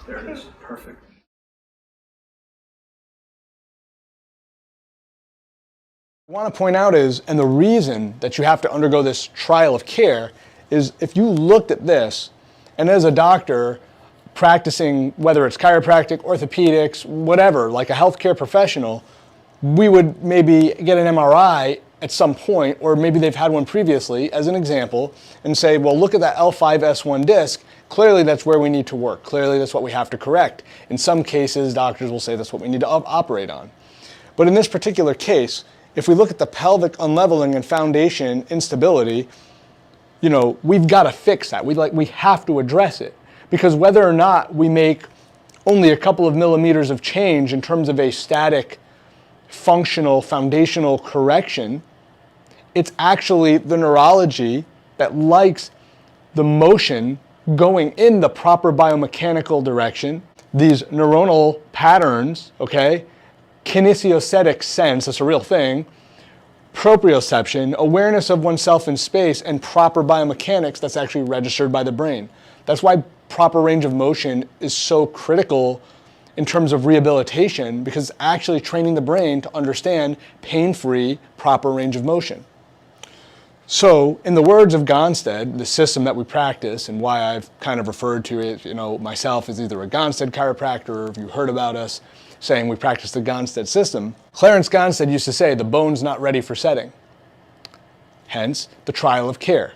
There it is. Perfect. What I want to point out is, and the reason that you have to undergo this trial of care is if you looked at this, and as a doctor practicing, whether it's chiropractic, orthopedics, whatever, like a healthcare professional, we would maybe get an MRI at some point, or maybe they've had one previously, as an example, and say, well, look at that L5-S1 disc. Clearly, that's where we need to work. Clearly, that's what we have to correct. In some cases, doctors will say that's what we need to operate on. But in this particular case, if we look at the pelvic unleveling and foundation instability, you know, we've got to fix that. We have to address it, because whether or not we make only a couple of millimeters of change in terms of a static, functional, foundational correction, it's actually the neurology that likes the motion going in the proper biomechanical direction. These neuronal patterns, okay, kinesiocetic sense, that's a real thing, proprioception, awareness of oneself in space, and proper biomechanics that's actually registered by the brain. That's why proper range of motion is so critical in terms of rehabilitation, because it's actually training the brain to understand pain-free, proper range of motion. So, in the words of Gonstead, the system that we practice, and why I've kind of referred to it, you know, myself as either a Gonstead chiropractor, or if you heard about us saying we practice the Gonstead system, Clarence Gonstead used to say, the bone's not ready for setting. Hence, the trial of care.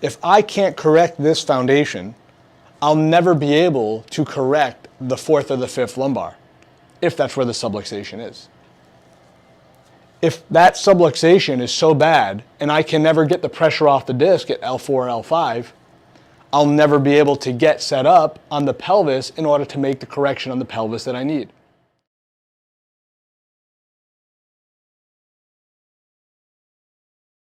If I can't correct this foundation, I'll never be able to correct the fourth or the fifth lumbar, if that's where the subluxation is. If that subluxation is so bad and I can never get the pressure off the disc at L4 or L5, I'll never be able to get set up on the pelvis in order to make the correction on the pelvis that I need.